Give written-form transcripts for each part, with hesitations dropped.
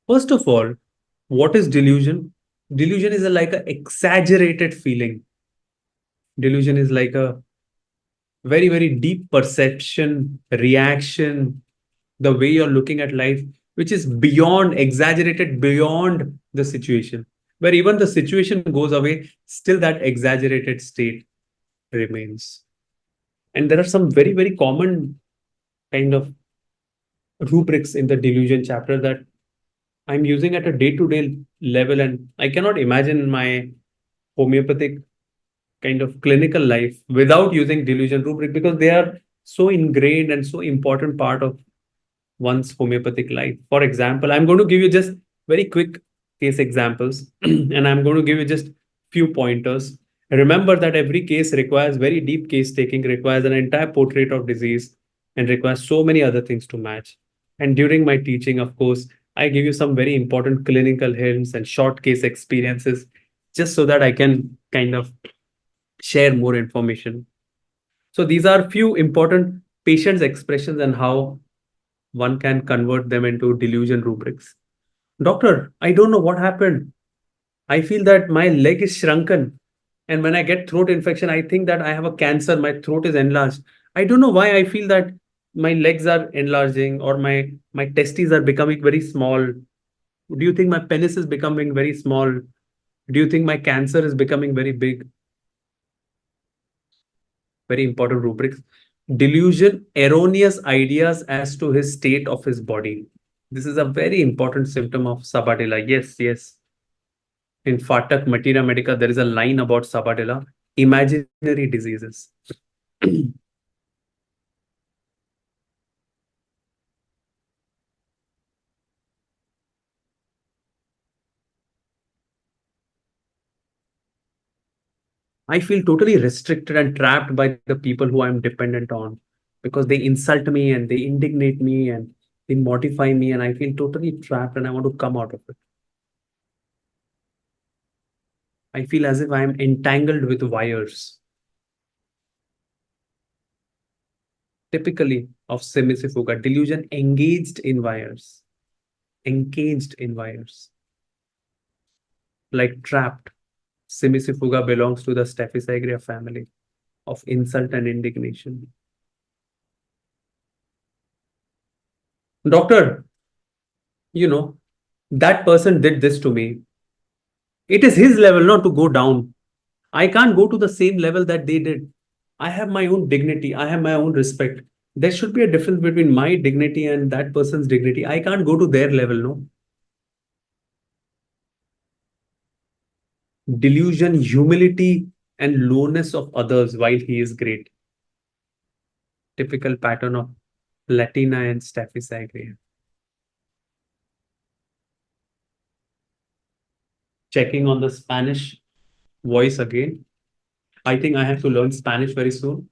First of all, what is delusion? Delusion is like an exaggerated feeling. Delusion is like a very, very deep perception, reaction, the way you're looking at life, which is beyond, exaggerated beyond the situation. Where even the situation goes away, still that exaggerated state remains. And there are some very, very common kind of rubrics in the delusion chapter that I'm using at a day to day level. And I cannot imagine my homeopathic kind of clinical life without using delusion rubric because they are so ingrained and so important part of one's homeopathic life. For example, I'm going to give you just very quick case examples and I'm going to give you just few pointers. Remember that every case requires very deep case taking, requires an entire portrait of disease, and requires so many other things to match. And during my teaching, of course, I give you some very important clinical hints and short case experiences just so that I can kind of share more information. So these are few important patient's expressions and how one can convert them into delusion rubrics. Doctor, I don't know what happened. I feel that my leg is shrunken. And when I get throat infection, I think that I have a cancer. My throat is enlarged. I don't know why I feel that my legs are enlarging or my testes are becoming very small. Do you think my penis is becoming very small? Do you think my cancer is becoming very big? Very important rubrics. Delusion, erroneous ideas as to his state of his body. This is a very important symptom of Sabadilla. Yes, yes. In Fatak Materia Medica, there is a line about Sabadilla, imaginary diseases. I feel totally restricted and trapped by the people who I'm dependent on because they insult me and they indignate me and they mortify me, and I feel totally trapped and I want to come out of it. I feel as if I am entangled with wires, typically of semisifuga, delusion engaged in wires, like trapped. Semisifuga belongs to the Staphysagria family of insult and indignation. Doctor, you know, that person did this to me. It is his level not to go down. I can't go to the same level that they did. I have my own dignity. I have my own respect. There should be a difference between my dignity and that person's dignity. I can't go to their level, no. Delusion, humility, and lowness of others while he is great. Typical pattern of Platina and Staphysagria. Checking on the Spanish voice again. I think I have to learn Spanish very soon.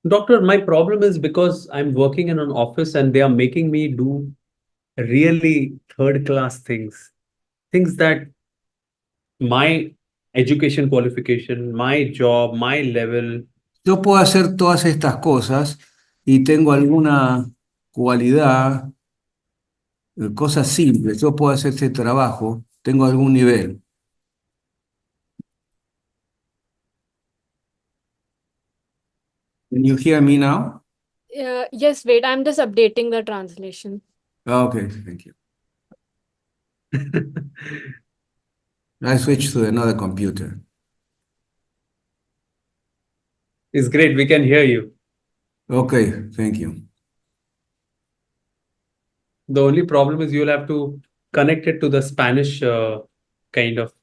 Doctor, my problem is because I'm working in an office and they are making me do really third class things. Things that my education qualification, my job, my level. Yo puedo hacer todas estas cosas y tengo alguna cualidad, cosas simples. Yo puedo hacer este trabajo, tengo algún nivel. Can you hear me now? Yes, wait, I'm just updating the translation. Okay, thank you. I switched to another computer. It's great. We can hear you. Okay, thank you. The only problem is you'll have to connect it to the Spanish kind of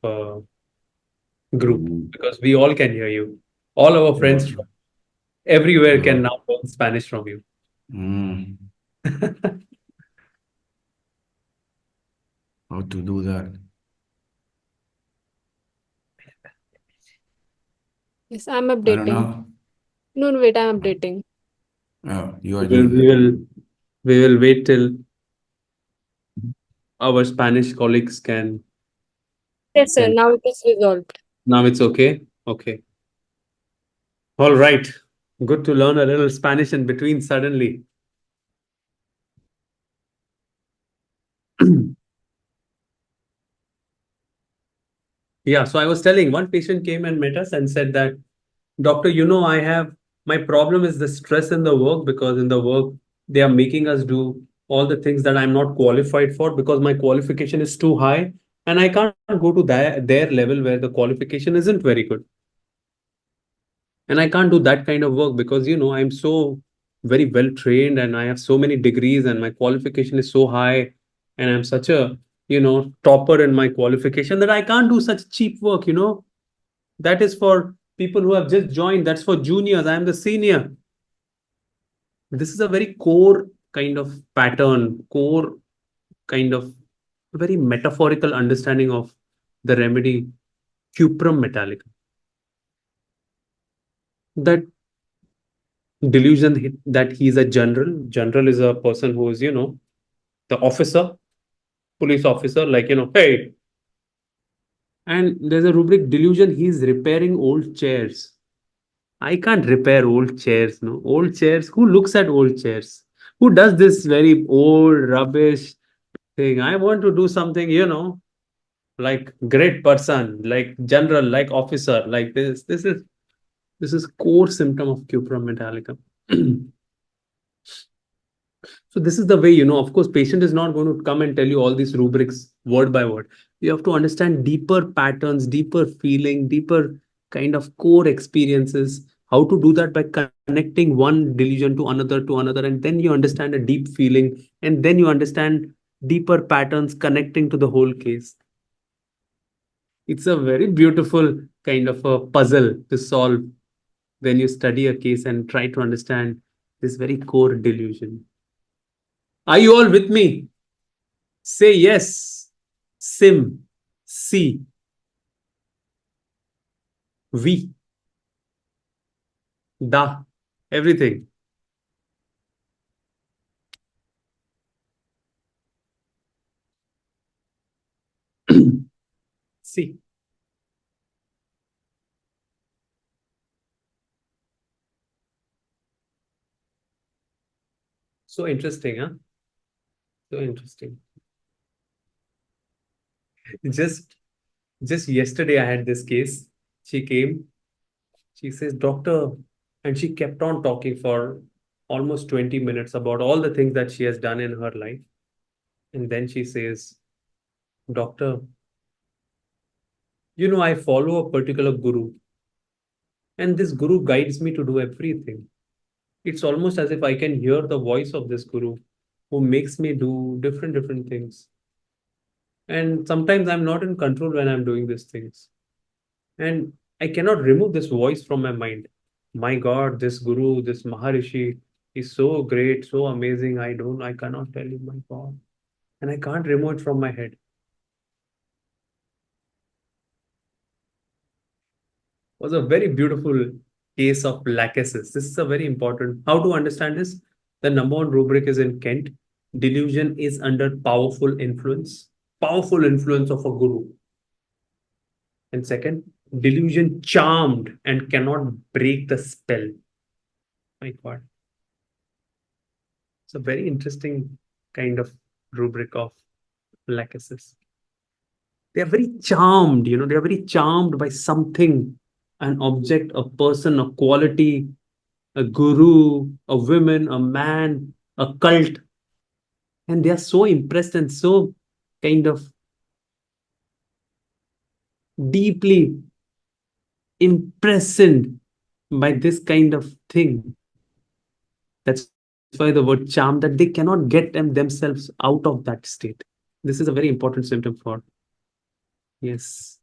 group because we all can hear you. All our friends from everywhere can now learn Spanish from you. How to do that? Yes, I'm I don't updating. know. No, wait, I'm updating. You are We will, new. we will, we will wait till our Spanish colleagues can. Yes, sir. can. Now it is resolved. Now it's okay. Okay. All right. Good to learn a little Spanish in between suddenly. Yeah. So I was telling one patient came and met us and said that, Doctor, I have my problem is the stress in the work because in the work they are making us do all the things that I'm not qualified for because my qualification is too high and I can't go to their level where the qualification isn't very good. And I can't do that kind of work because I'm so very well trained and I have so many degrees and my qualification is so high and I'm such a topper in my qualification that I can't do such cheap work. That is for people who have just joined. That's for juniors. I am the senior. This is a very core kind of pattern, core kind of very metaphorical understanding of the remedy Cuprum Metallicum. That delusion that he's a general. General is a person who is, the officer, police officer, like, hey. And there's a rubric delusion, he's repairing old chairs. I can't repair old chairs, no. Old chairs, who looks at old chairs? Who does this very old rubbish thing? I want to do something, like great person, like general, like officer, like this. This is core symptom of Cuprum Metallicum. So this is the way, of course, patient is not going to come and tell you all these rubrics word by word. You have to understand deeper patterns, deeper feeling, deeper kind of core experiences. How to do that by connecting one delusion to another, and then you understand a deep feeling, and then you understand deeper patterns connecting to the whole case. It's a very beautiful kind of a puzzle to solve when you study a case and try to understand this very core delusion. Are you all with me? Say yes. Sim. See. We. Da. Everything. See. So interesting, huh? So interesting. Just just yesterday I had this case. She came, she says, Doctor, and she kept on talking for almost 20 minutes about all the things that she has done in her life. And then she says, Doctor, I follow a particular guru, and this guru guides me to do everything. It's almost as if I can hear the voice of this guru who makes me do different things. And sometimes I'm not in control when I'm doing these things. And I cannot remove this voice from my mind. My God, this guru, this Maharishi is so great, so amazing. I cannot tell you, my God. And I can't remove it from my head. Was a very beautiful case of Lachesis. This is a very important. How to understand this? The number one rubric is in Kent. Delusion is under powerful influence of a guru. And second, delusion charmed and cannot break the spell. My God. It's a very interesting kind of rubric of Lachesis. They are very charmed, they are very charmed by something, an object, a person, a quality, a guru, a woman, a man, a cult. And they are so impressed and so kind of deeply impressed by this kind of thing. That's why the word charm, that they cannot get themselves out of that state. This is a very important symptom for. Yes.